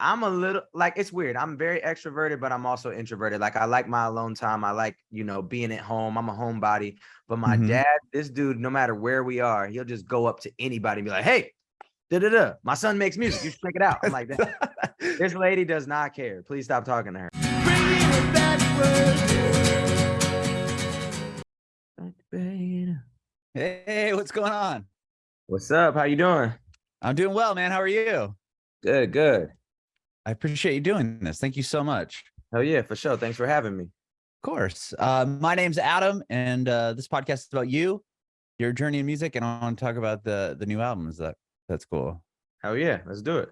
I'm a little like, it's weird. I'm very extroverted, but I'm also introverted. Like I like my alone time. I like, being at home. I'm a homebody. But my Mhm. dad, this dude, no matter where we are, he'll just go up to anybody and be like, "Hey, da da da, my son makes music. You should check it out." I'm like, this lady does not care. Please stop talking to her. Hey, what's going on? What's up? How you doing? I'm doing well, man. How are you? Of Good, good. I appreciate you doing this. Thank you so much. Oh yeah, for sure. Thanks for having me. Of course. My name's Adam, and this podcast is about you, your journey in music, and I want to talk about the new albums. That's cool. Hell yeah, let's do it.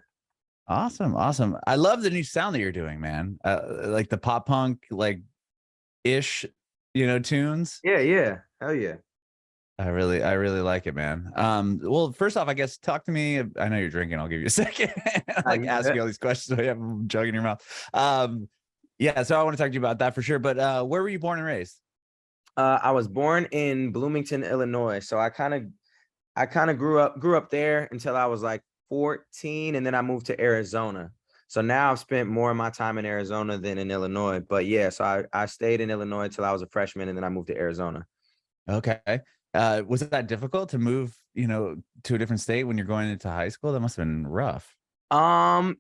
Awesome, awesome. I love the new sound that you're doing, man. Like the pop punk, like ish, tunes. Yeah, yeah. Hell yeah. I really like it, man. Well, first off, I guess talk to me. I know you're drinking. I'll give you a second. Like You ask good? you all these questions. So you have a jug in your mouth. Yeah. So I want to talk to you about that for sure. But where were you born and raised? I was born in Bloomington, Illinois. So I kind of grew up there until I was like 14, and then I moved to Arizona. So now I've spent more of my time in Arizona than in Illinois. But yeah, so I stayed in Illinois until I was a freshman, and then I moved to Arizona. Okay. Was it that difficult to move, to a different state when you're going into high school? That must have been rough. Um,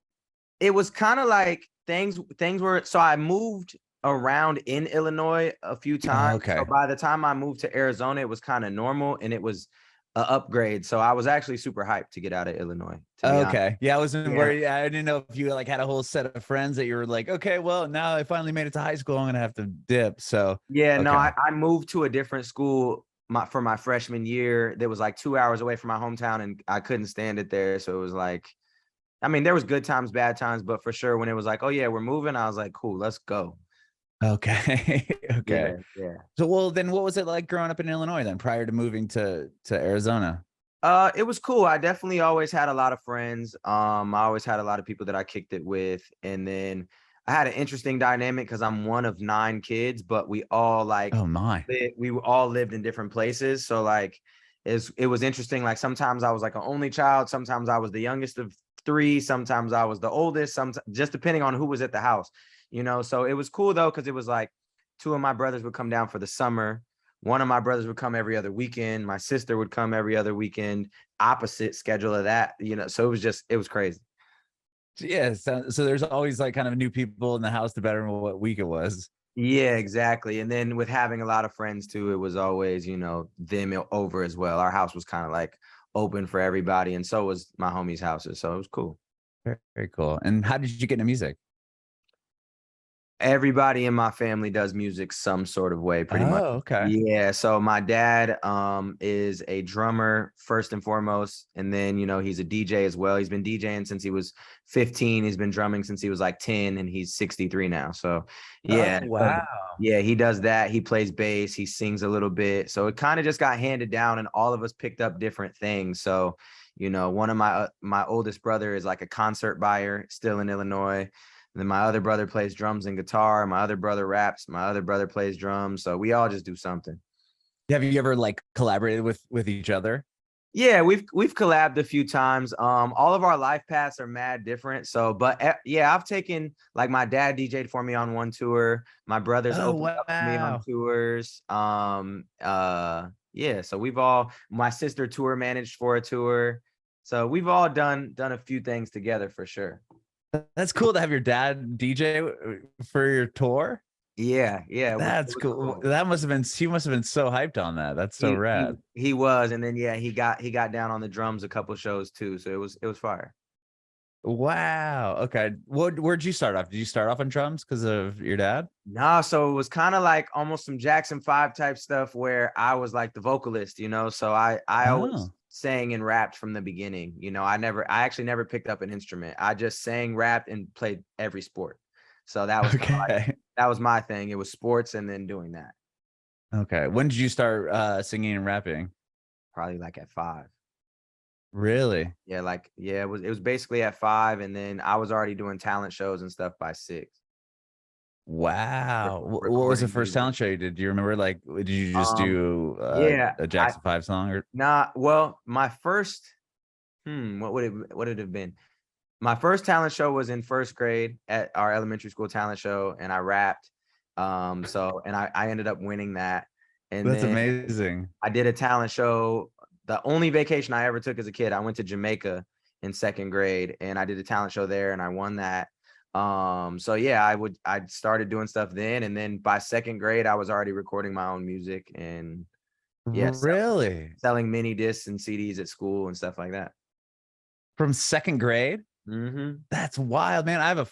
it was kind of like things were, so I moved around in Illinois a few Oh, times. So okay. by the time I moved to Arizona, it was kind of normal and it was an upgrade. So I was actually super hyped to get out of Illinois, to be honest. Okay. Yeah, I wasn't Yeah. worried. I didn't know if you like had a whole set of friends that you were like, okay, well, now I finally made it to high school. I'm gonna have to dip. So Yeah, no, okay. I moved to a different school for my freshman year that was like 2 hours away from my hometown, and I couldn't stand it there. So it was like, I mean, there was good times, bad times, but for sure when it was like, oh yeah, we're moving, I was like, cool, let's go. Okay. Okay. Yeah, yeah. So well then what was it like growing up in Illinois then prior to moving to Arizona? It was cool. I definitely always had a lot of friends. I always had a lot of people that I kicked it with. And then I had an interesting dynamic because I'm one of 9 kids, but we all Oh my. all lived in different places. So like it was interesting. Like sometimes I was like an only child, sometimes I was the youngest of 3, sometimes I was the oldest, sometimes just depending on who was at the house. So it was cool though, because it was like 2 of my brothers would come down for the summer. One of my brothers would come every other weekend. My sister would come every other weekend, opposite schedule of that. So it was crazy. Yeah, so there's always like kind of new people in the house, the better what week it was. Yeah, exactly. And then with having a lot of friends too, it was always, them over as well. Our house was kind of like open for everybody. And so was my homies' houses. So it was cool. Very, very cool. And how did you get into music? Everybody in my family does music some sort of way, pretty much. Oh, okay. Yeah, so my dad is a drummer first and foremost, and then he's a DJ as well. He's been DJing since he was 15. He's been drumming since he was like 10, and he's 63 now. So yeah, Oh, wow. yeah, he does that. He plays bass, he sings a little bit. So it kind of just got handed down, and all of us picked up different things. So one of my oldest brother is like a concert buyer still in Illinois. And then my other brother plays drums and guitar. My other brother raps. My other brother plays drums. So we all just do something. Have you ever like collaborated with each other? Yeah, we've collabed a few times. All of our life paths are mad different. So, but yeah, I've taken, like, my dad DJ'd for me on one tour. My brothers Oh, opened up for me on wow. tours. Yeah. So my sister tour managed for a tour. So we've all done a few things together for sure. That's cool to have your dad DJ for your tour. Yeah, yeah, it That's was cool. cool. That must have been, he must have been so hyped on that. That's so He he rad. he was, and then yeah, he got down on the drums a couple shows too. So it was fire. Wow. Okay. Where'd you start off? Did you start off on drums because of your dad? No, so it was kind of like almost some Jackson 5 type stuff where I was like the vocalist. So I always Oh, sang and rapped from the beginning. I actually never picked up an instrument. I just sang, rapped, and played every sport. So that was kind of like, okay. that was my thing. It was sports and then doing that Okay. When did you start singing and rapping? probably like at 5. Really? Yeah, it was basically at 5, and then I was already doing talent shows and stuff by 6. Wow. What was the Recording first music. talent show you did? Do you remember? Like, did you just Um, do yeah, a I Jackson 5 song or? well, my first, what would it have been? My first talent show was in first grade at our elementary school talent show, and I rapped. And I ended up winning that. And That's then amazing. I did a talent show. The only vacation I ever took as a kid, I went to Jamaica in second grade, and I did a talent show there, and I won that. So yeah, I started doing stuff then, and then by second grade, I was already recording my own music and yeah, Really? selling mini discs and CDs at school and stuff like that. From second grade? Hmm. That's wild, man.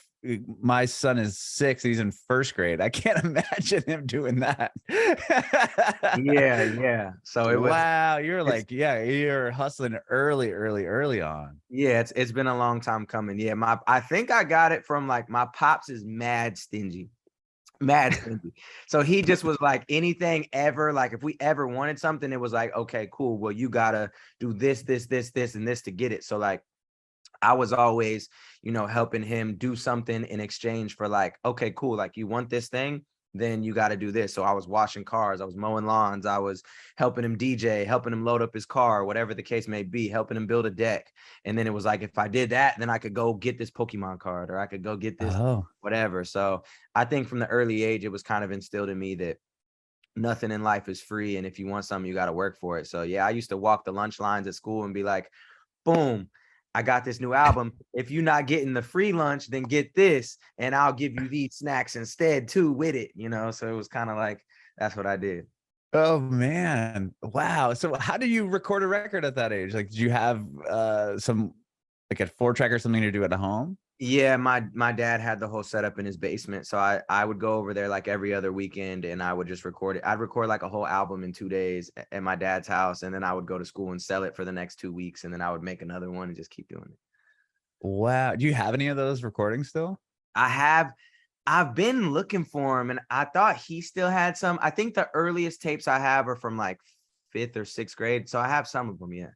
My son is 6. He's in first grade. I can't imagine him doing that. Yeah, yeah. So Wow. it's You're hustling early on. yeah, it's been a long time coming. Yeah, I think I got it from like my pops is mad stingy. Mad stingy. So he just was like anything ever, like if we ever wanted something, it was like, okay, cool. Well, you gotta do this, and this to get it. So like I was always, helping him do something in exchange for like, okay, cool. Like you want this thing, then you got to do this. So I was washing cars, I was mowing lawns, I was helping him DJ, helping him load up his car, whatever the case may be, helping him build a deck. And then it was like, if I did that, then I could go get this Pokemon card or I could go get this, Oh, whatever. So I think from the early age, it was kind of instilled in me that nothing in life is free. And if you want something, you got to work for it. So yeah, I used to walk the lunch lines at school and be like, boom, I got this new album. If you're not getting the free lunch, then get this, and I'll give you these snacks instead too with it, So it was kind of like that's what I did. oh man. Wow. So how do you record a record at that age? Like, did you have some like a 4-track or something to do at home? Yeah, my dad had the whole setup in his basement, so I would go over there like every other weekend, and I would just record it. I'd record like a whole album in 2 days at my dad's house, and then I would go to school and sell it for the next 2 weeks, and then I would make another one and just keep doing it. Wow. Do you have any of those recordings still? I have I've been looking for him, and I thought he still had some. I think the earliest tapes I have are from like fifth or sixth grade, so I have some of them. Yeah,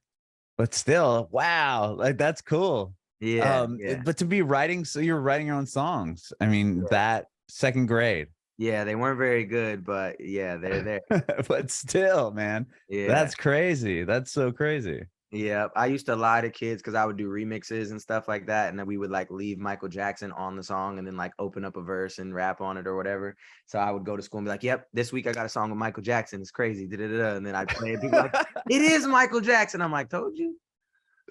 But still, wow, like that's cool. yeah, yeah, But to be writing, so you're writing your own songs. I mean, yeah. that second grade, Yeah, they weren't very good, but yeah, they're there. but still, man, Yeah, that's crazy. That's so crazy. yeah. I used to lie to kids because I would do remixes and stuff like that, and then we would like leave Michael Jackson on the song and then like open up a verse and rap on it or whatever. So I would go to school and be like, "Yep, this week I got a song with Michael Jackson. It's crazy." Da, da, da, da. And then I'd play it. People like, "It is Michael Jackson." I'm like, "Told you."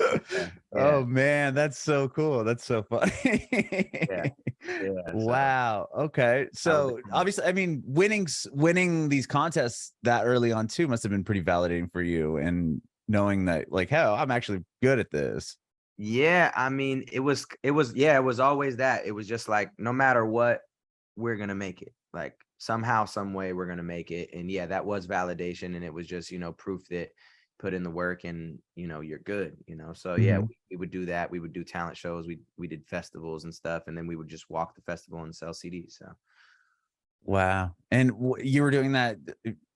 Yeah, yeah, Oh man, that's so cool. That's so funny. yeah, yeah. So Wow. Okay. that was the So time. obviously, I mean, winning these contests that early on too must have been pretty validating for you, and knowing that, like, hell, I'm actually good at this. Yeah, I mean, it was always that. It was just like no matter what, we're gonna make it. Like somehow, some way, we're gonna make it. And yeah, that was validation, and it was just proof that put in the work and you're good. So yeah, Mhm. we would do that. We would do talent shows. We did festivals and stuff, and then we would just walk the festival and sell CDs. So Wow. And you were doing that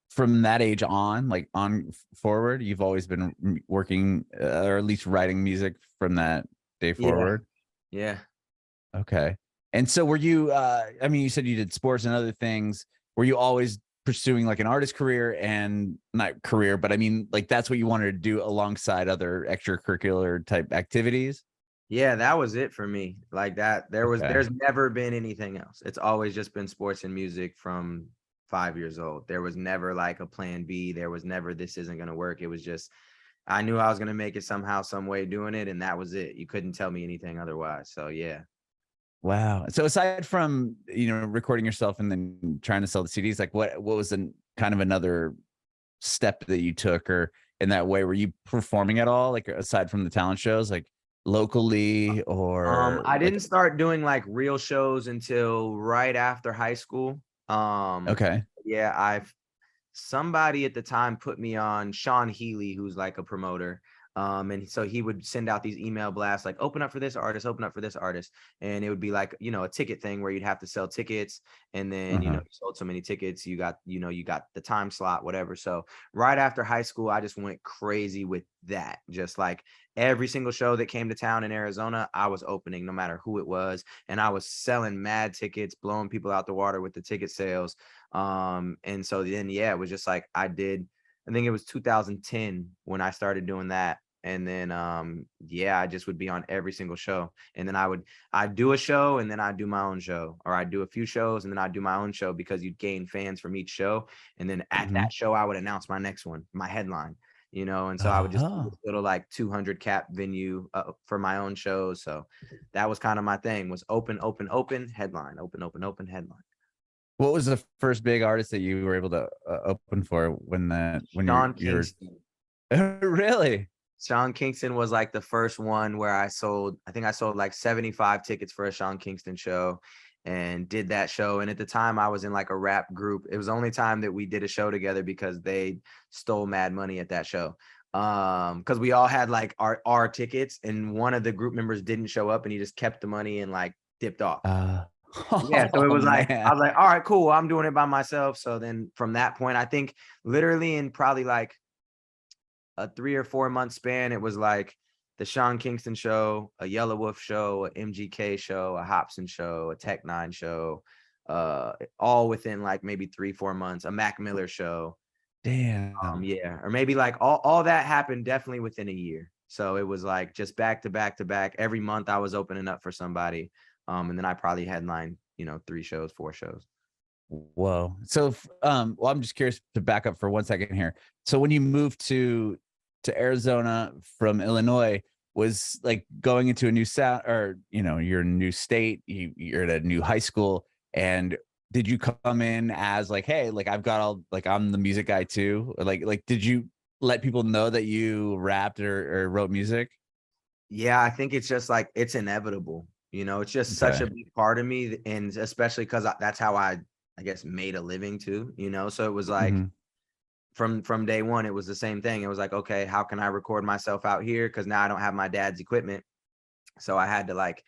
from that age on, like on forward. You've always been working, or at least writing music from that day yeah, forward. yeah. Okay. And so were you, I mean, you said you did sports and other things. Were you always pursuing like an artist career, and not career, but I mean, like that's what you wanted to do alongside other extracurricular type activities? Yeah, that was it for me. Like that, Okay. there's never been anything else. It's always just been sports and music from 5 years old. There was never like a plan B. There was never this isn't gonna work. It was just I knew I was gonna make it somehow, some way doing it, and that was it. You couldn't tell me anything otherwise. So yeah. Wow. So aside from, recording yourself and then trying to sell the CDs, like what was an kind of another step that you took, or in that way, were you performing at all? Like aside from the talent shows, like locally or I like, didn't start doing like real shows until right after high school. Um, okay. yeah, I've somebody at the time put me on Sean Healy, who's like a promoter. And so he would send out these email blasts like open up for this artist, open up for this artist. And it would be like, a ticket thing where you'd have to sell tickets. And then, Uh-huh. you sold so many tickets, you got the time slot, whatever. So right after high school, I just went crazy with that. Just like every single show that came to town in Arizona, I was opening no matter who it was. And I was selling mad tickets, blowing people out the water with the ticket sales. And so then, yeah, it was just like I think it was 2010 when I started doing that. And then yeah, I just would be on every single show. And then I'd do a show and then I'd do my own show, or I'd do a few shows and then I'd do my own show, because you'd gain fans from each show. And then at Mhm. that show, I would announce my next one, my headline, and so I would just do Oh. this little like 200 cap venue for my own shows. So that was kind of my thing, was open, open, open, headline, open, open, open, headline. What was the first big artist that you were able to open for when Sean you're Kingston. really? Sean Kingston was like the first one where I think I sold like 75 tickets for a Sean Kingston show and did that show. And at the time I was in like a rap group. It was the only time that we did a show together because they stole mad money at that show. Because we all had like our tickets and one of the group members didn't show up and he just kept the money and like dipped off. Yeah, so it Oh was like, I man. was like, all right, cool, I'm doing it by myself. So then from that point, I think literally in probably like a 3 or 4 month span, it was like the Sean Kingston show, a Yellow Wolf show, a MGK show, a Hobson show, a Tech Nine show, all within like maybe 3-4 months, a Mac Miller show. Damn. Yeah, or maybe like all that happened definitely within a year. So it was like just back to back to back. Every month I was opening up for somebody. And then I probably headlined, 3 shows, 4 shows. Whoa. So well, I'm just curious to back up for 1 second here. So when you moved to Arizona from Illinois, was like going into a new sound, or you're in a new state, you're at a new high school, and did you come in as like, hey, like I've got all, like I'm the music guy too? Or like did you let people know that you rapped or wrote music? Yeah, I think it's just like it's inevitable. It's just such a Okay. big part of me, and especially because that's how I guess made a living too. So it was like Mhm. from day one, it was the same thing. It was like, okay, how can I record myself out here? Because now I don't have my dad's equipment, so I had to like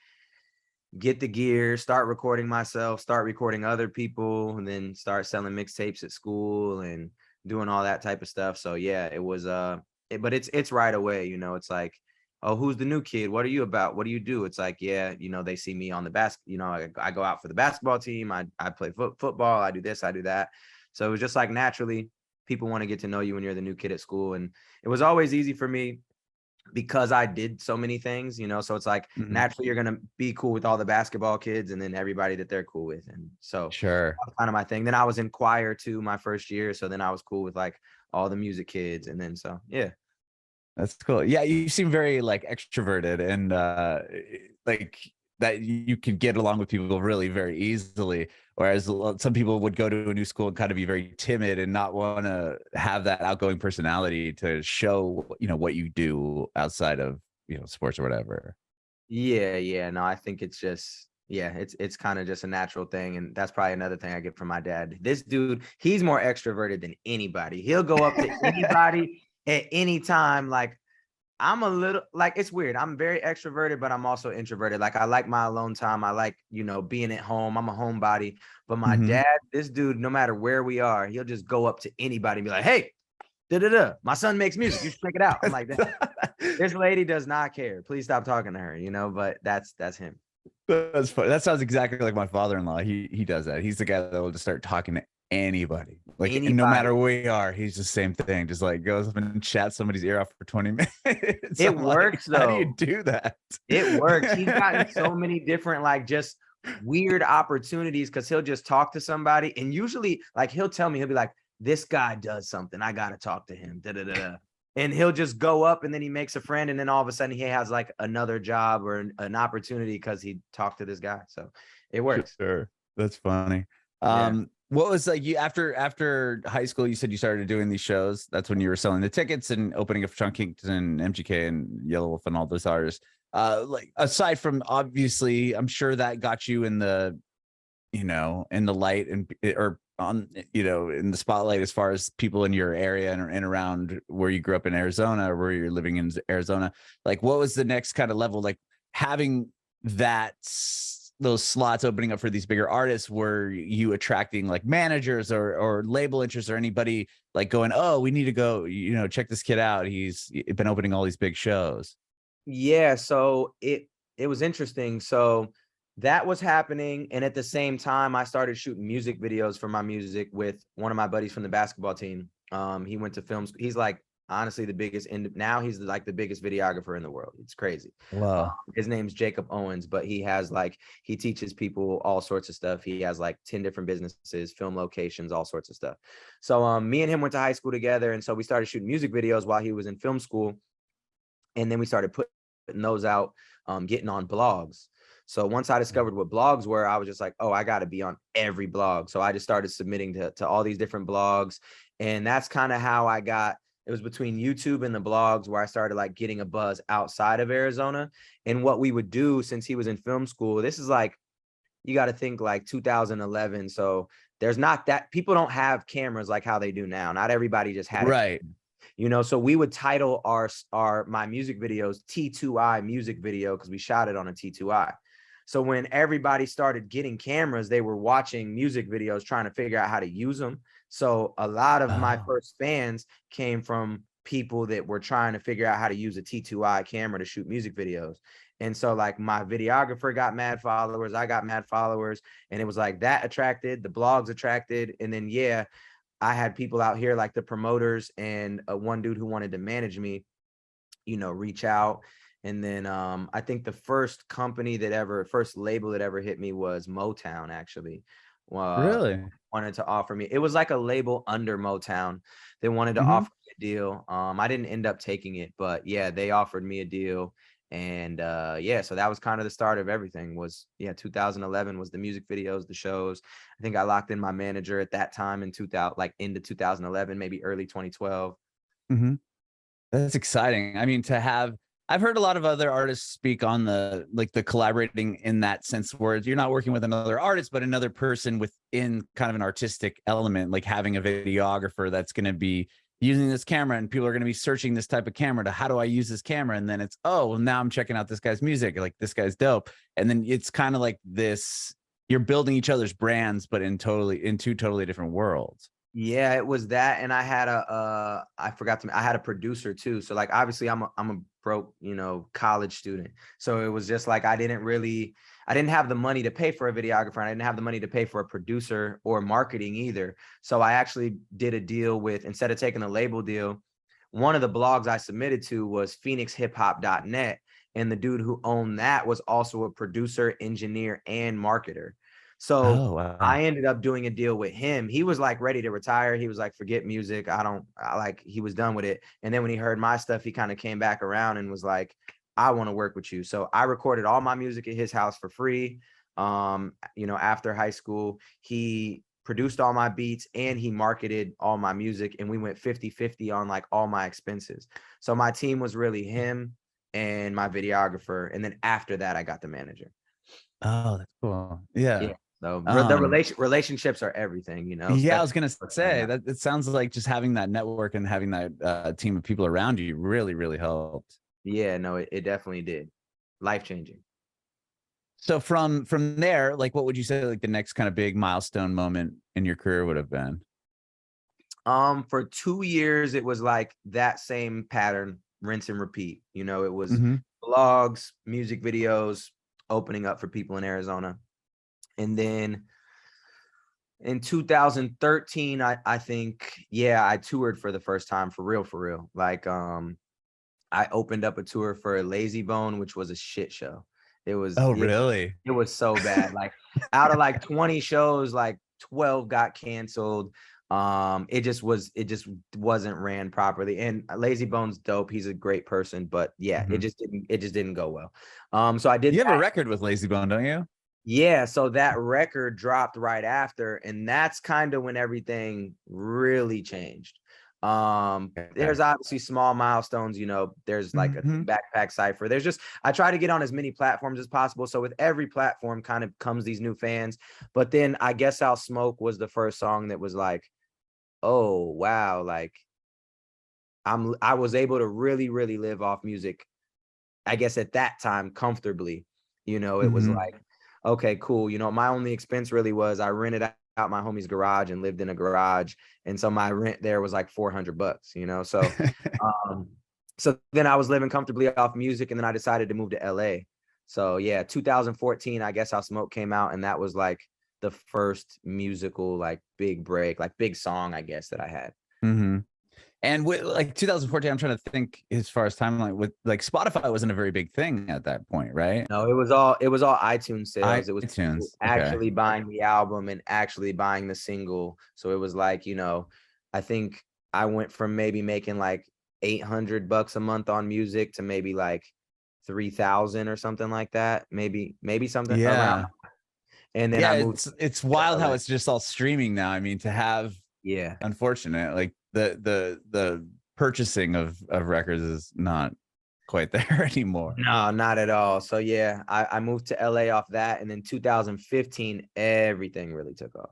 get the gear, start recording myself, start recording other people, and then start selling mixtapes at school and doing all that type of stuff. So yeah, it was but it's right away, it's like, oh, who's the new kid? What are you about? What do you do? It's like, yeah, they see me on the I go out for the basketball team. I play football. I do this, I do that. So it was just like naturally people want to get to know you when you're the new kid at school. And it was always easy for me because I did so many things, so it's like Mhm. naturally you're gonna be cool with all the basketball kids and then everybody that they're cool with. And so Sure. that's kind of my thing. Then I was in choir too my first year. So then I was cool with like all the music kids. And then so yeah. That's cool. Yeah, you seem very like extroverted and like that you can get along with people really very easily. Whereas some people would go to a new school and kind of be very timid and not want to have that outgoing personality to show, what you do outside of, sports or whatever. Yeah, yeah. No, I think it's just yeah, it's kind of just a natural thing. And that's probably another thing I get from my dad. This dude, he's more extroverted than anybody. He'll go up to anybody at any time. Like I'm a little like it's weird. I'm very extroverted, but I'm also introverted. Like I like my alone time. I like, being at home. I'm a homebody. But my Mhm. dad, this dude, no matter where we are, he'll just go up to anybody and be like, hey, da da da. My son makes music. You should check it out. I'm like, this lady does not care. Please stop talking to her, but that's him. That's funny. That sounds exactly like my father-in-law. He does that. He's the guy that will just start talking to anybody. Like, and no matter Anybody. where we are, he's the same thing. Just like goes up and chats somebody's ear off for 20 minutes. It I'm like, works how do you though. do that? It works. He's gotten so many different, like, just weird opportunities because he'll just talk to somebody. And usually, like, he'll tell me, he'll be like, this guy does something. I got to talk to him. Da, da, da, da. And he'll just go up and then he makes a friend. And then all of a sudden he has like another job or an opportunity because he talked to this guy. So it works. Sure. That's funny. Yeah. What was like you after high school, you said you started doing these shows. That's when you were selling the tickets and opening up for Sean Kingston, MGK and Yellow Wolf and all those artists. Like aside from obviously, I'm sure that got you in the, in the light and or on, in the spotlight as far as people in your area and around where you grew up in Arizona or where you're living in Arizona. Like what was the next kind of level? Like having those slots opening up for these bigger artists, were you attracting like managers or label interests or anybody like going, oh, we need to go, check this kid out. He's been opening all these big shows. Yeah. So it was interesting. So that was happening. And at the same time, I started shooting music videos for my music with one of my buddies from the basketball team. He went to film. He's like honestly the biggest, and now he's like the biggest videographer in the world. It's crazy. Wow. His name's Jacob Owens, but he has like, he teaches people all sorts of stuff. He has like 10 different businesses, film locations, all sorts of stuff. So me and him went to high school together, and so we started shooting music videos while he was in film school, and then we started putting those out, getting on blogs. So once I discovered what blogs were, I was just like, oh, I got to be on every blog. So I just started submitting to all these different blogs. And that's kind of how I got, it was between YouTube and the blogs where I started like getting a buzz outside of Arizona. And what we would do, since he was in film school, this is like, you got to think like 2011. So there's not that, people don't have cameras like how they do now. Not everybody just had it. Right. You know, so we would title my music videos T2I music video, because we shot it on a T2I. So when everybody started getting cameras, they were watching music videos, trying to figure out how to use them. So a lot of my first fans came from people that were trying to figure out how to use a T2I camera to shoot music videos. And so like my videographer got mad followers, I got mad followers, and it was like that attracted, the blogs attracted. And then, yeah, I had people out here like the promoters and one dude who wanted to manage me, you know, reach out. And then I think the first label that ever hit me was Motown, actually. Really? Wanted to offer me, it was like a label under Motown. They wanted to Mhm. offer me a deal. I didn't end up taking it, but yeah, they offered me a deal. And yeah, so that was kind of the start of everything. Was 2011 was the music videos, the shows. I think I locked in my manager at that time in 2000, like into 2011, maybe early 2012. Mhm. That's exciting. I mean, I've heard a lot of other artists speak on the collaborating in that sense, where you're not working with another artist, but another person within kind of an artistic element, like having a videographer that's going to be using this camera, and people are going to be searching this type of camera to, how do I use this camera? And then it's, oh, well, now I'm checking out this guy's music. Like, this guy's dope. And then it's kind of like this, you're building each other's brands, but in two totally different worlds. Yeah, it was that. And I had I had a producer too. So like, obviously I'm a broke, you know, college student. So it was just like, I didn't have the money to pay for a videographer, and I didn't have the money to pay for a producer or marketing either. So I actually did a deal with, instead of taking a label deal, one of the blogs I submitted to was phoenixhiphop.net. And the dude who owned that was also a producer, engineer, and marketer. So Oh, wow. I ended up doing a deal with him. He was like ready to retire. He was like, forget music. He was done with it. And then when he heard my stuff, he kind of came back around and was like, I want to work with you. So I recorded all my music at his house for free. You know, after high school, he produced all my beats and he marketed all my music, and we went 50-50 on like all my expenses. So my team was really him and my videographer. And then after that, I got the manager. Oh, that's cool. Yeah. Yeah. So the Um, relationships are everything, you know. Yeah, I Especially was gonna say that it sounds like just having that network and having that team of people around you really, really helped. yeah, no, it definitely did. Life changing. So from there, like, what would you say like the next kind of big milestone moment in your career would have been? For 2 years, it was like that same pattern, rinse and repeat. You know, it was Mhm. blogs, music videos, opening up for people in Arizona. And then in 2013, I think, yeah, I toured for the first time for real, for real. Like, I opened up a tour for Lazy Bone, which was a shit show. It was, Oh, yeah, really? it was so bad. Like, out of like 20 shows, like 12 got canceled. It just wasn't ran properly. And Lazy Bone's dope. He's a great person, but yeah, Mhm. it just didn't go well. So I did You have a that. record with Lazy Bone, don't you? Yeah, so that record dropped right after, and that's kind of when everything really changed. Okay. There's obviously small milestones, you know, there's like a Mhm. backpack cipher. There's just, I try to get on as many platforms as possible. So with every platform kind of comes these new fans. But then I guess I'll Smoke was the first song that was like, oh wow, like I was able to really, really live off music, I guess at that time comfortably. You know, it was Mhm. like, okay, cool. You know, my only expense really was I rented out my homie's garage and lived in a garage. And so my rent there was like $400, you know? Um, so then I was living comfortably off music, and then I decided to move to LA. So yeah, 2014, I guess How Smoke came out, and that was like the first musical, like big break, like big song, I guess, that I had. Mhm. And with like 2014, I'm trying to think as far as timeline with like Spotify wasn't a very big thing at that point, right? No, it was all iTunes sales. It was people iTunes. Okay. actually buying the album and actually buying the single. So it was like, you know, I think I went from maybe making like $800 a month on music to maybe like 3,000 or something like that. Maybe something around. Yeah. And then I Yeah, moved it's to wild how LA. it's just all streaming now. I mean, to have Yeah. unfortunate, like the purchasing of records is not quite there anymore. No, not at all. So yeah, I moved to LA off that. And then 2015, everything really took off.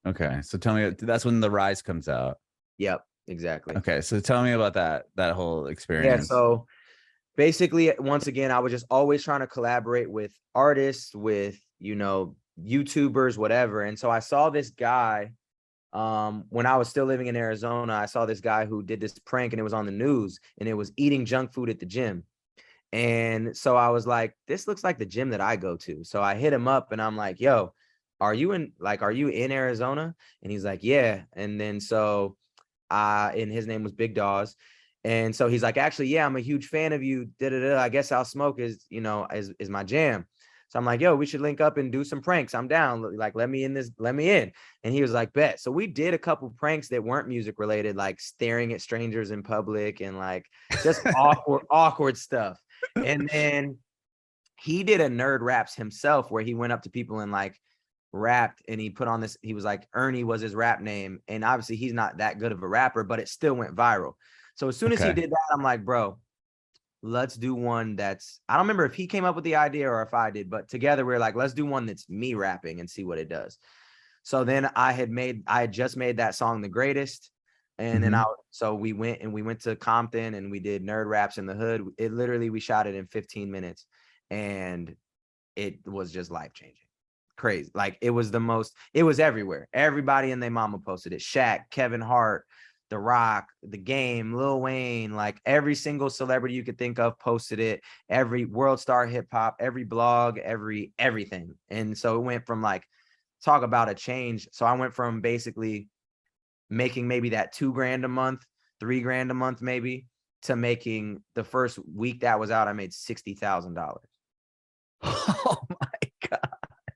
Okay. So tell me, that's when The Rise comes out. Yep, exactly. Okay. So tell me about that whole Yeah. experience. So basically, once again, I was just always trying to collaborate with artists, with, you know, YouTubers, whatever. And so I saw this guy when I was still living in Arizona. I saw this guy who did this prank and it was on the news, and it was eating junk food at the gym. And so I was like, this looks like the gym that I go to. So I hit him up and I'm like, yo, are you in Arizona? And he's like, yeah. And then so and his name was Big Dawes. And so he's like, actually, yeah, I'm a huge fan of you. I guess I'll smoke is my jam. So I'm like, yo, we should link up and do some pranks. I'm down. Like, let me in. And he was like, bet. So we did a couple pranks that weren't music related, like staring at strangers in public and like just awkward stuff. And then he did a nerd raps himself where he went up to people and like rapped, and he put on this, he was like, Ernie was his rap name. And obviously he's not that good of a rapper, but it still went viral. So as soon as he Okay. did that, I'm like, bro, let's do one that's, I don't remember if he came up with the idea or if I did, but together we are like, let's do one that's me rapping and see what it does. So then I had just made that song The Greatest. And then so we went to Compton and we did nerd raps in the hood. It literally, we shot it in 15 minutes and it was just life changing. Crazy. Like it was everywhere. Everybody and their mama posted it. Shaq, Kevin Hart, The Rock, The Game, Lil Wayne, like every single celebrity you could think of posted it. Every world star hip hop, every blog, everything. And so it went from like, talk about a change. So I went from basically making maybe that $2,000 a month, $3,000 a month, maybe, to making the first week that was out, I made $60,000. Oh my God.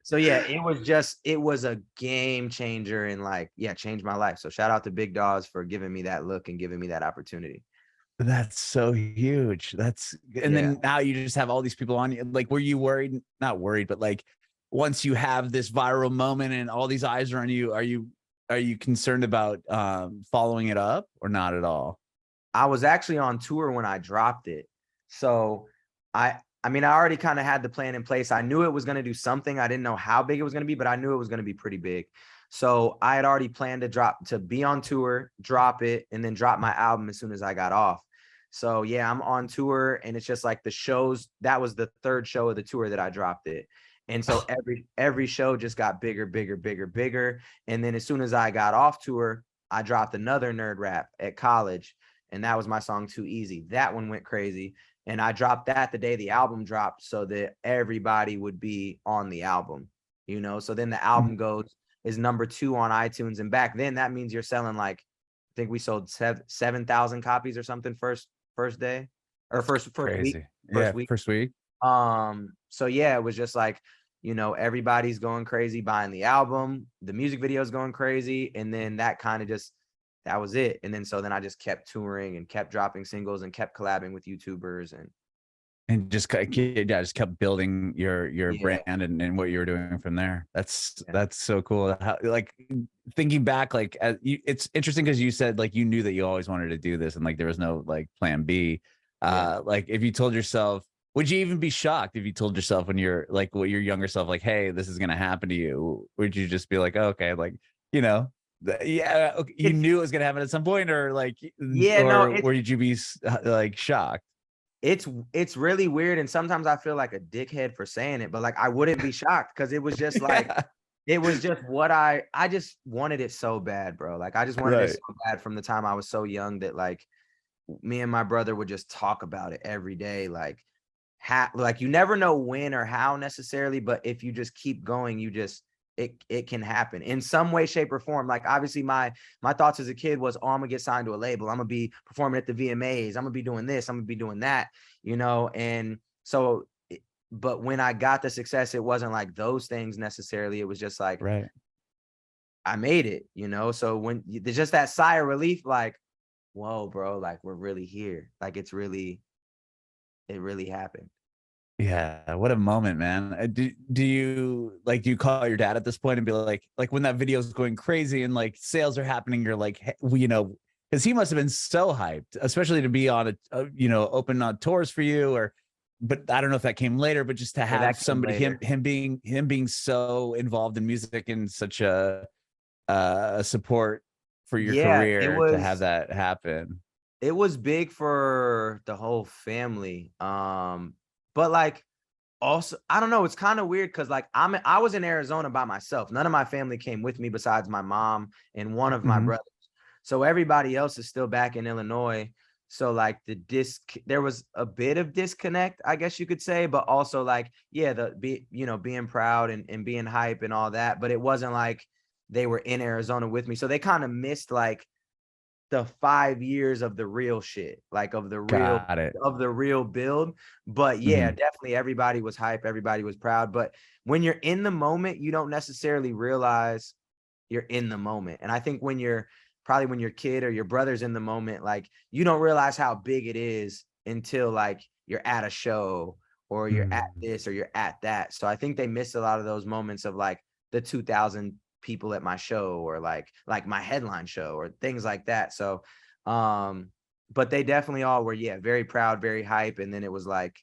So yeah, it was a game changer and like, yeah, changed my life. So shout out to Big Dawes for giving me that look and giving me that opportunity. That's so huge. And Yeah. then now you just have all these people on you. Like, were you worried? Not worried, but like once you have this viral moment and all these eyes are on you, are you concerned about following it up or not at all? I was actually on tour when I dropped it. So I mean, I already kind of had the plan in place. I knew it was going to do something. I didn't know how big it was going to be, but I knew it was going to be pretty big. So I had already planned to be on tour, drop it, and then drop my album as soon as I got off. So yeah, I'm on tour and it's just like the shows. That was the third show of the tour that I dropped it. And so every show just got bigger, bigger, bigger, bigger. And then as soon as I got off tour, I dropped another nerd rap at college. And that was my song Too Easy. That one went crazy. And I dropped that the day the album dropped so that everybody would be on the album, you know? So then the album is #2 on iTunes. And back then that means you're selling like, I think we sold 7,000 copies or something first day or first Crazy. week. First week. So yeah, it was just like, you know, everybody's going crazy buying the album, the music video is going crazy. And then that kind of that was it. And then, so then I just kept touring and kept dropping singles and kept collabing with YouTubers And just kept building your yeah, brand and what you were doing from there. That's so cool. How, like thinking back, like it's interesting because you said like you knew that you always wanted to do this and like there was no like plan B. Like if you told yourself, would you even be shocked if you told yourself when you're like your younger self, like, hey, this is gonna happen to you? Would you just be like, oh, okay, like, you know, yeah, okay, you knew it was gonna happen at some point, or like, no, or would you be like shocked? it's really weird. And sometimes I feel like a dickhead for saying it, but like, I wouldn't be shocked because it was just like, it was just what I just wanted it so bad, bro. Like I just wanted it so bad from the time I was so young that like me and my brother would just talk about it every day. Like you never know when or how necessarily, but if you just keep going, it can happen in some way, shape, or form. Like obviously my thoughts as a kid was, oh, I'm gonna get signed to a label, I'm gonna be performing at the VMAs, I'm gonna be doing this, I'm gonna be doing that, you know. And so but when I got the success, it wasn't like those things necessarily. It was just like, right. I made it, you know. So when there's just that sigh of relief, like, whoa, bro, like we're really here. Like it really happened. Yeah, what a moment, man. Do you do you call your dad at this point and be like when that video is going crazy and like sales are happening, you're like, hey, you know, because he must have been so hyped, especially to be on you know, open on tours for you, or but I don't know if that came later, but just to Yeah, have that came somebody later. him being so involved in music and such a support for your Yeah, career to have that happen. it was big for the whole family. But like also, I don't know, it's kind of weird because like I was in Arizona by myself. None of my family came with me besides my mom and one of my Mhm. brothers. So everybody else is still back in Illinois. So like there was a bit of disconnect, I guess you could say, but also like, yeah, being proud and being hype and all that. But it wasn't like they were in Arizona with me. So they kind of missed like the 5 years of the real shit, like Got it. of the real build. But yeah, Mhm. definitely everybody was hype, everybody was proud. But when you're in the moment, you don't necessarily realize you're in the moment. And I think when you're your kid or your brother's in the moment, like you don't realize how big it is until like you're at a show or you're at Mm. this or you're at that. So I think they missed a lot of those moments of like the 2000 people at my show or like my headline show or things like that. So but they definitely all were, yeah, very proud, very hype. And then it was like,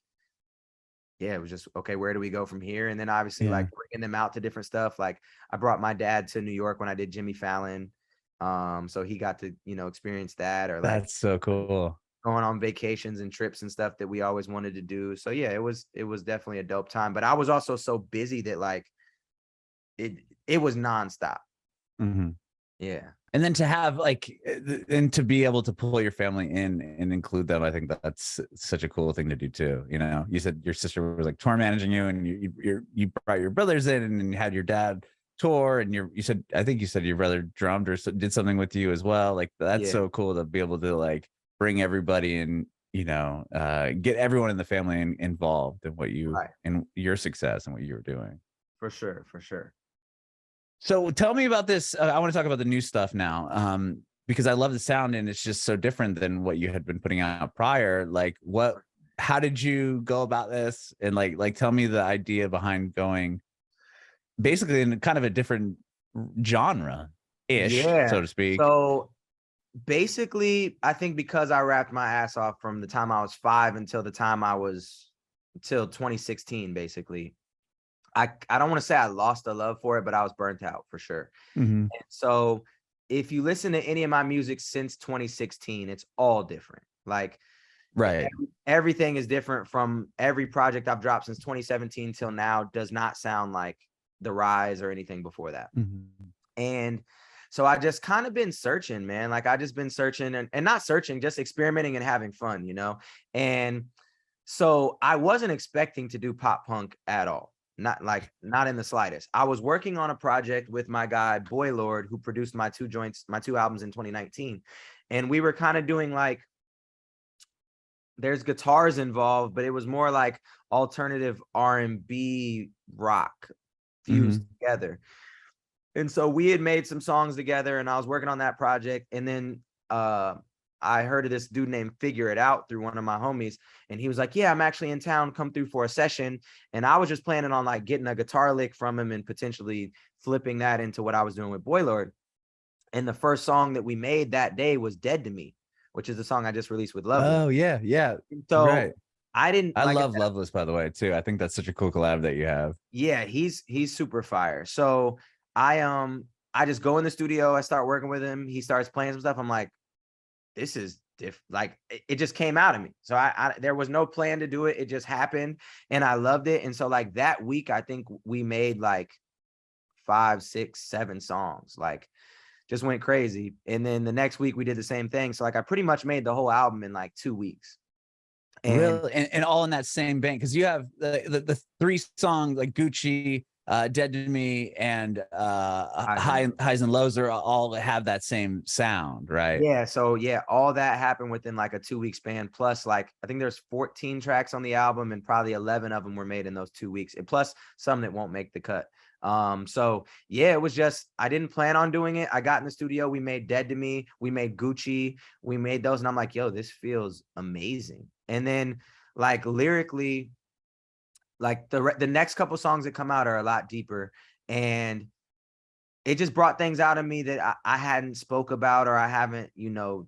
yeah, it was just, okay, where do we go from here? And then obviously like Yeah, bringing them out to different stuff. Like I brought my dad to New York when I did Jimmy Fallon. So he got to, you know, experience that, or like that's so cool. going on vacations and trips and stuff that we always wanted to do. So yeah, it was definitely a dope time. But I was also so busy that like it was nonstop. Mhm. Yeah. And then to have and to be able to pull your family in and include them, I think that's such a cool thing to do too. You know, you said your sister was like tour managing you, and you brought your brothers in, and you had your dad tour, and you said, I think you said your brother drummed or did something with you as well. Like that's Yeah. so cool to be able to like bring everybody in, you know, get everyone in the family involved in what you Right. in your success and what you were doing. For sure. For sure. So tell me about this. I want to talk about the new stuff now, because I love the sound and it's just so different than what you had been putting out prior. Like, how did you go about this? And tell me the idea behind going basically in kind of a different genre ish, so Yeah. to speak. So basically, I think because I rapped my ass off from the time I was 5 until the time I was till 2016, basically. I don't want to say I lost the love for it, but I was burnt out for sure. Mhm. And so if you listen to any of my music since 2016, it's all different. Like Right. everything is different from every project I've dropped since 2017 till now does not sound like The Rise or anything before that. Mhm. And so I just kind of been searching, man. Like I just been searching and not searching, just experimenting and having fun, you know? And so I wasn't expecting to do pop punk at all. Not in the slightest. I was working on a project with my guy Boy Lord, who produced my two albums in 2019. And we were kind of doing like there's guitars involved, but it was more like alternative R&B rock fused Mhm. together. And so we had made some songs together and I was working on that project. And then I heard of this dude named Figure It Out through one of my homies. And he was like, yeah, I'm actually in town, come through for a session. And I was just planning on like getting a guitar lick from him and potentially flipping that into what I was doing with Boy Lord. And the first song that we made that day was Dead to Me, which is the song I just released with Loveless. Oh yeah, yeah. So Right. I didn't, I like I love said, Loveless, by the way, too. I think that's such a cool collab that you have. yeah, he's super fire. So I just go in the studio, I start working with him, he starts playing some stuff. I'm like, this is like it just came out of me. So I there was no plan to do it. It just happened and I loved it. And so like that week, I think we made like 5, 6, 7 songs, like just went crazy. And then the next week we did the same thing. So like I pretty much made the whole album in like 2 weeks. And Really? And all in that same vein, because you have the 3 songs like Gucci, Dead to Me and Highs and Lows. Highs and Lows are all have that same sound, right? Yeah, so yeah, all that happened within like a 2-week span. Plus, like I think there's 14 tracks on the album, and probably 11 of them were made in those 2 weeks, and plus some that won't make the cut. So yeah, it was just I didn't plan on doing it. I got in the studio, we made Dead to Me, we made Gucci, we made those, and I'm like, yo, this feels amazing. And then like lyrically, like the next couple songs that come out are a lot deeper, and it just brought things out of me that I hadn't spoke about, or I haven't,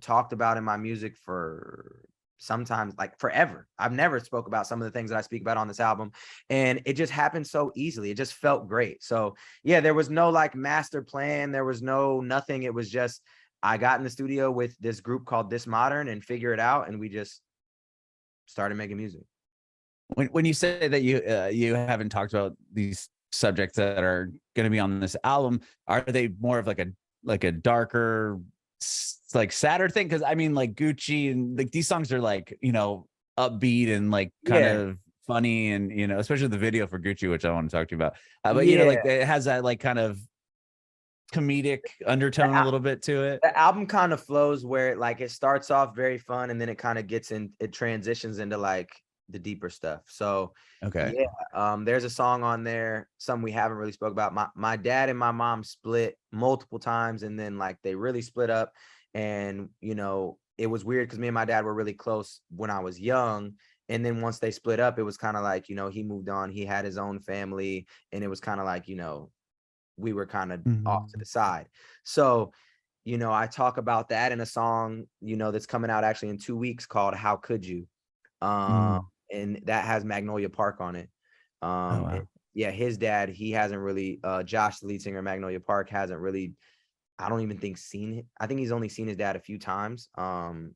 talked about in my music for sometimes like forever. I've never spoke about some of the things that I speak about on this album, and it just happened so easily. It just felt great. So yeah, there was no like master plan. There was nothing. It was just, I got in the studio with this group called This Modern and figure it out. And we just started making music. When you say that you haven't talked about these subjects that are going to be on this album, are they more of like a darker, like sadder thing? Because I mean, like Gucci and like these songs are like, upbeat and like kind of funny, and especially the video for Gucci, which I want to talk to you about. But like it has that like kind of comedic undertone a little bit to it. The album kind of flows where it starts off very fun, and then it kind of it transitions into like the deeper stuff. So okay, yeah, there's a song on there, some we haven't really spoke about. My dad and my mom split multiple times, and then like they really split up, and it was weird because me and my dad were really close when I was young, and then once they split up, it was kind of like he moved on, he had his own family, and it was kind of like we were kind of off to the side. So I talk about that in a song that's coming out actually in 2 weeks called How Could You. And that has Magnolia Park on it. wow. And yeah, his dad, he hasn't really Josh, the lead singer of Magnolia Park, hasn't really, I don't even think seen it. I think he's only seen his dad a few times. Don't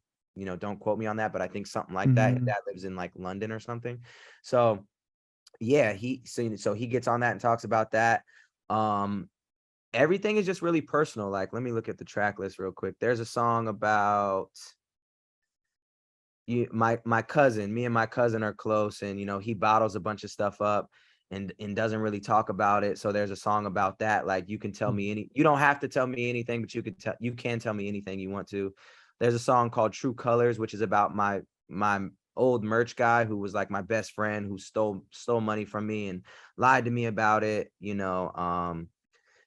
quote me on that, but I think something like that. His dad lives in like London or something. So yeah, so he gets on that and talks about that. Everything is just really personal. Like, let me look at the track list real quick. There's a song about my cousin. Me and my cousin are close, and he bottles a bunch of stuff up and doesn't really talk about it. So there's a song about that. Like, you can tell me you don't have to tell me anything, but you can tell me anything you want to. There's a song called True Colors, which is about my old merch guy who was like my best friend, who stole money from me and lied to me about it.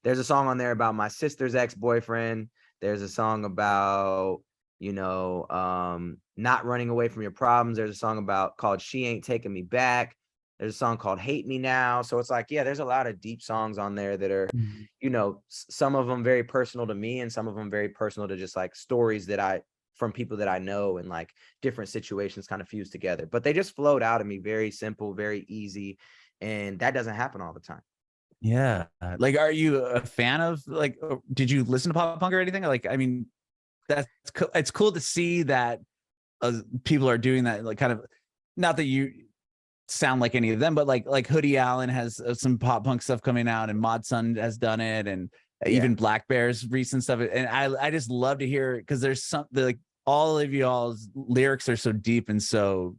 There's a song on there about my sister's ex-boyfriend. There's a song about not running away from your problems. There's a song called She Ain't Taking Me Back. There's a song called Hate Me Now. So it's like, yeah, there's a lot of deep songs on there that are, some of them very personal to me, and some of them very personal to just like stories from people that I know, and like different situations kind of fused together. But they just flowed out of me, very simple, very easy. And that doesn't happen all the time. Yeah. Like, are you a fan of did you listen to pop punk or anything? Like, I mean, it's cool to see that people are doing that, like kind of, not that you sound like any of them, but like Hoodie Allen has some pop punk stuff coming out, and Mod Sun has done it, and even Black Bear's recent stuff. And I just love to hear it, because there's something like all of y'all's lyrics are so deep and so,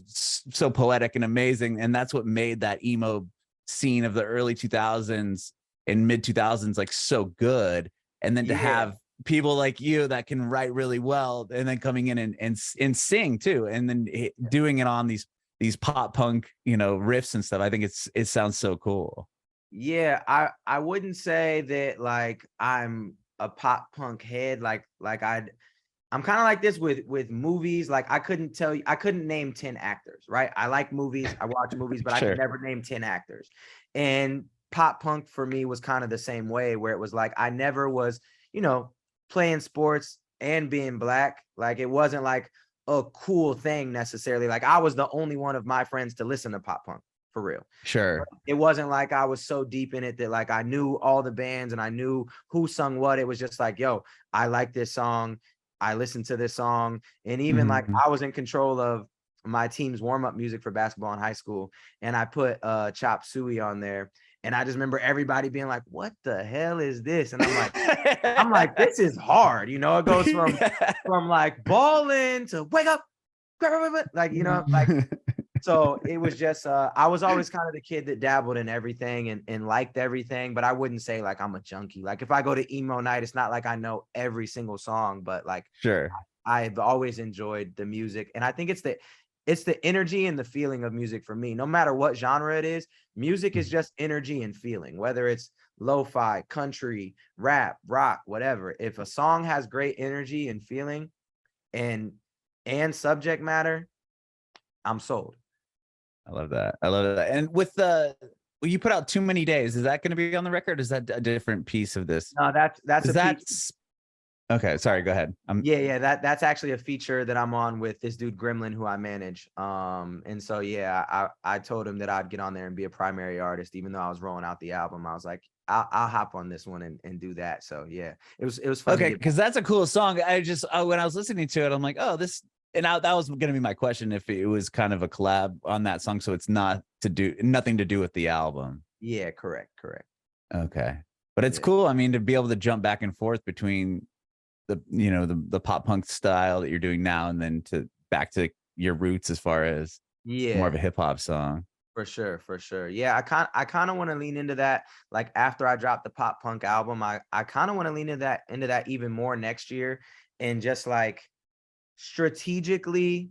so poetic and amazing. And that's what made that emo scene of the early 2000s and mid 2000s like so good. And then to have people like you that can write really well, and then coming in and sing too, and then doing it on these pop punk riffs and stuff, I think it sounds so cool. Yeah, I wouldn't say that like I'm a pop punk head. I'm kind of like this with movies. Like, I couldn't name 10 actors, right? I like movies, I watch movies, but sure, I could never name 10 actors. And pop punk for me was kind of the same way, where it was like I never was, playing sports and being Black. Like, it wasn't like a cool thing necessarily. Like, I was the only one of my friends to listen to pop punk, for real. Sure. It wasn't like I was so deep in it that like I knew all the bands and I knew who sung what. It was just like, yo, I like this song, I listened to this song. And even like I was in control of my team's warm-up music for basketball in high school, and I put Chop Suey on there. And I just remember everybody being like, what the hell is this? And I'm like, this is hard. It goes from like balling to wake up, like, like, So it was just I was always kind of the kid that dabbled in everything and liked everything, but I wouldn't say like I'm a junkie. Like if I go to emo night, it's not like I know every single song, but like Sure. I've always enjoyed the music. And I think it's the energy and the feeling of music for me. No matter what genre it is, music is just energy and feeling, whether it's lo-fi, country, rap, rock, whatever. If a song has great energy and feeling and subject matter, I'm sold. I love that. I love that. And with the, well, you put out Too Many Days. Is that going to be on the record? Is that a different piece of this? No, that's Is a that piece. okay? Sorry, go ahead. Yeah, that's actually a feature that I'm on with this dude Gremlin, who I manage. And so yeah, I told him that I'd get on there and be a primary artist, even though I was rolling out the album. I was like, I'll hop on this one and do that. So yeah, it was fun. Okay, because that's a cool song. I just when I was listening to it, I'm like, oh, this. And that was going to be my question, if it was kind of a collab on that song, so it's nothing to do with the album. Yeah, correct. Okay, but it's cool. I mean, to be able to jump back and forth between the pop punk style that you're doing now, and then back to your roots as far as more of a hip hop song. For sure. Yeah, I kind of want to lean into that. Like after I drop the pop punk album, I kind of want to lean into that even more next year, and just like strategically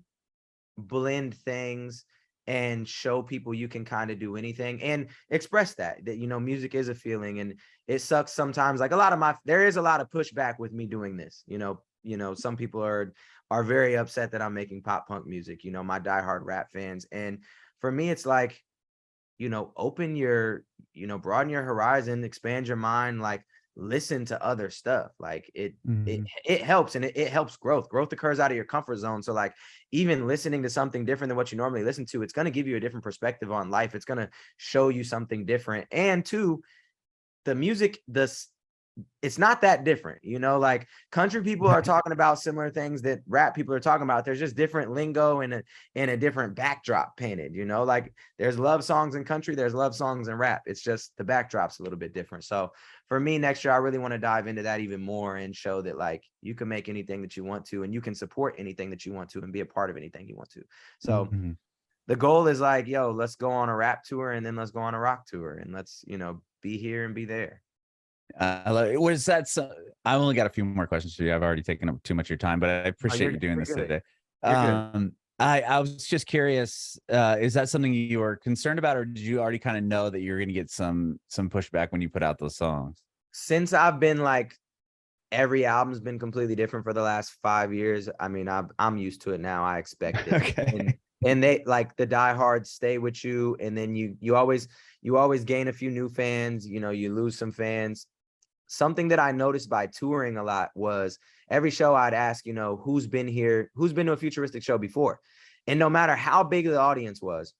blend things and show people you can kind of do anything and express that music is a feeling. And it sucks sometimes, like there is a lot of pushback with me doing this. Some people are very upset that I'm making pop punk music, my diehard rap fans. And for me, it's like, broaden your horizon, expand your mind, like listen to other stuff. Like it helps, and it helps growth occurs out of your comfort zone. So like even listening to something different than what you normally listen to, it's going to give you a different perspective on life. It's going to show you something different. And two, the music, it's not that different, like country people are talking about similar things that rap people are talking about. There's just different lingo and a different backdrop painted, like there's love songs in country, there's love songs in rap. It's just the backdrop's a little bit different. So for me next year, I really want to dive into that even more and show that like you can make anything that you want to, and you can support anything that you want to, and be a part of anything you want to. So the goal is like, yo, let's go on a rap tour, and then let's go on a rock tour, and let's, be here and be there. I love it. Was that I only got a few more questions for you. I've already taken up too much of your time, but I appreciate you doing this today. I was just curious, is that something you were concerned about, or did you already kind of know that you're going to get some pushback when you put out those songs? Since I've been like, every album's been completely different for the last 5 years. I mean, I'm used to it now. I expect it. Okay. And they like the diehards stay with you, and then you always gain a few new fans. You lose some fans. Something that I noticed by touring a lot was every show I'd ask, who's been to a Futuristic show before? And no matter how big the audience was,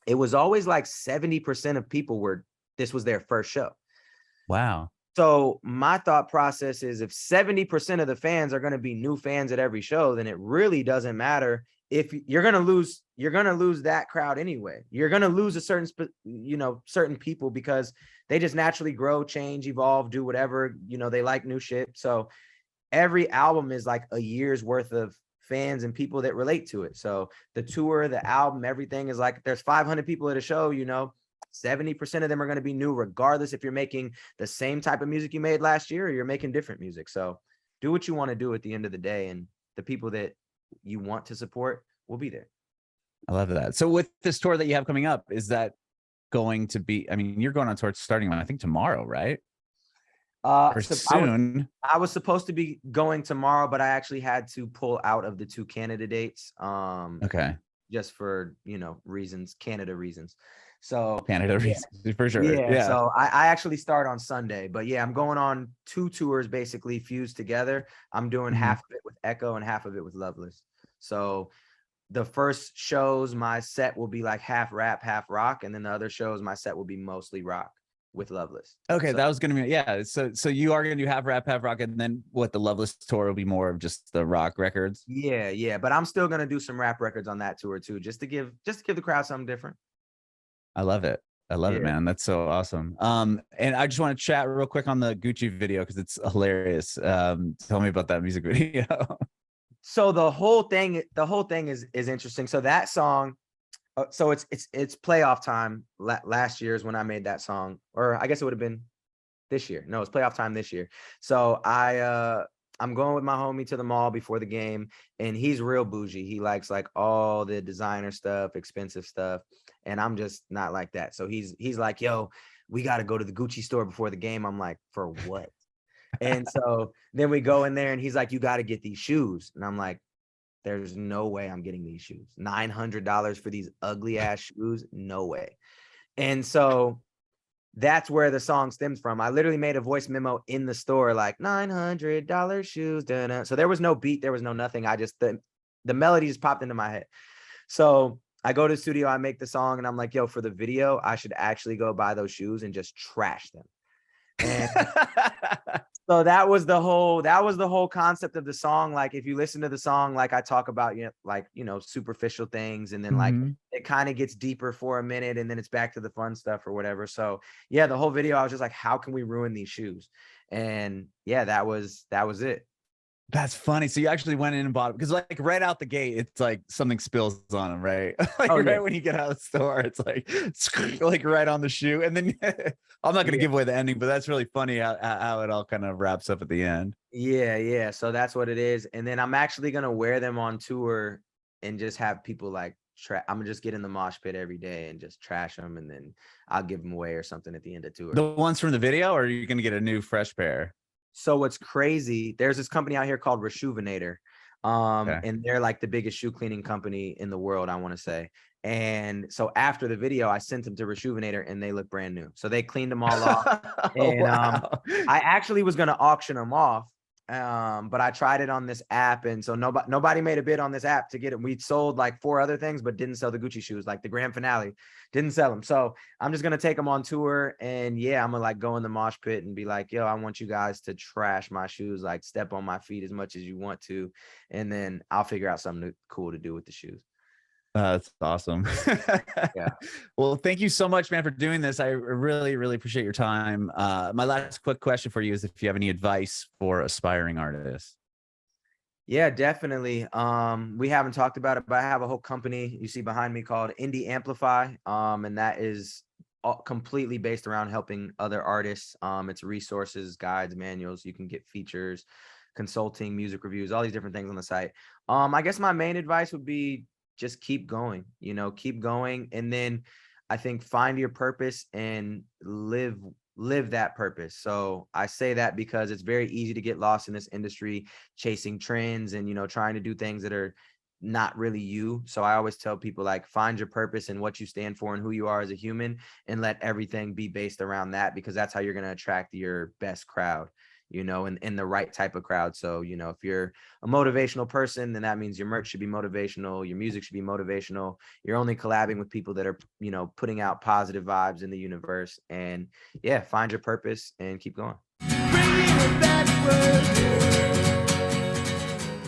it was always like 70% of people this was their first show. Wow. So my thought process is, if 70% of the fans are going to be new fans at every show, then it really doesn't matter if you're going to lose that crowd anyway. You're going to lose a certain people, because they just naturally grow, change, evolve, do whatever, they like new shit. So every album is like a year's worth of fans and people that relate to it. So the tour, the album, everything is like, there's 500 people at a show, 70% of them are going to be new, regardless if you're making the same type of music you made last year or you're making different music. So do what you want to do at the end of the day, and the people that you want to support will be there. I love that. So with this tour that you have coming up, is going to be, I mean, you're going on tour starting I think tomorrow, right? Or So soon. I was supposed to be going tomorrow, but I actually had to pull out of the 2 Canada dates. Okay. Just for, Canada reasons. So Canada reasons, for sure. Yeah. So I actually start on Sunday, but yeah, I'm going on 2 tours basically fused together. I'm doing half of it with Echo and half of it with Loveless. So the first shows, my set will be like half rap, half rock. And then the other shows, my set will be mostly rock with Loveless. Okay. So that was going to be, yeah. So you are going to do half rap, half rock. And then the Loveless tour will be more of just the rock records. Yeah. But I'm still going to do some rap records on that tour too, just to give the crowd something different. I love it. I love it, man. That's so awesome. And I just want to chat real quick on the Gucci video, because it's hilarious. Tell me about that music video. So the whole thing is interesting. So that song So it's playoff time. Last year is when I made that song, or I guess it would have been this year. No, it's playoff time this year. So I'm going with my homie to the mall before the game, and he's real bougie. He likes like all the designer stuff, expensive stuff, and I'm just not like that. So he's like, "Yo, we got to go to the Gucci store before the game." I'm like, "For what?" And so then we go in there, and he's like, "You got to get these shoes," and I'm like, "There's no way I'm getting these shoes. $900 for these ugly ass shoes? No way." And so that's where the song stems from. I literally made a voice memo in the store, like $900 shoes. Da-da. So there was no beat, there was no nothing. I just the melody just popped into my head. So I go to the studio, I make the song, and I'm like, yo, for the video, I should actually go buy those shoes and just trash them. And so that was the whole concept of the song. Like, if you listen to the song, like I talk about, superficial things, and then like Mhm. it kind of gets deeper for a minute, and then it's back to the fun stuff or whatever. So yeah, the whole video, I was just like, how can we ruin these shoes? And yeah, that was it. That's funny. So you actually went in and bought it because, like, right out the gate, it's like something spills on them, right? Like Oh yeah. right when you get out of the store, it's like like right on the shoe. And then I'm not going to Yeah. give away the ending, but that's really funny how it all kind of wraps up at the end. Yeah, yeah. So that's what it is. And then I'm actually gonna wear them on tour and just have people like I'm gonna just get in the mosh pit every day and just trash them, and then I'll give them away or something at the end of tour. The ones from the video, or are you going to get a new fresh pair? So what's crazy, there's this company out here called Reshoevnator. Okay. And they're like the biggest shoe cleaning company in the world, I want to say. And so after the video, I sent them to Reshoevnator and they look brand new. So they cleaned them all off. Oh, And wow. I actually was gonna auction them off. But I tried it on this app, and so nobody made a bid on this app to get it. We sold like 4 other things, but didn't sell the Gucci shoes, like the grand finale. Didn't sell them. So I'm just gonna take them on tour, and yeah, I'm gonna like go in the mosh pit and be like, yo, I want you guys to trash my shoes, like step on my feet as much as you want to, and then I'll figure out something cool to do with the shoes. That's awesome. Yeah. Well, thank you so much, man, for doing this. I really, really appreciate your time. My last quick question for you is if you have any advice for aspiring artists. Yeah, definitely. We haven't talked about it, but I have a whole company you see behind me called Indie Amplify. And that is completely based around helping other artists. It's resources, guides, manuals. You can get features, consulting, music reviews, all these different things on the site. I guess my main advice would be just keep going, keep going. And then I think find your purpose and live that purpose. So I say that because it's very easy to get lost in this industry, chasing trends and, trying to do things that are not really you. So I always tell people, like, find your purpose and what you stand for and who you are as a human, and let everything be based around that, because that's how you're going to attract your best crowd, and the right type of crowd. So, if you're a motivational person, then that means your merch should be motivational. Your music should be motivational. You're only collabing with people that are, putting out positive vibes in the universe. And yeah, find your purpose and keep going.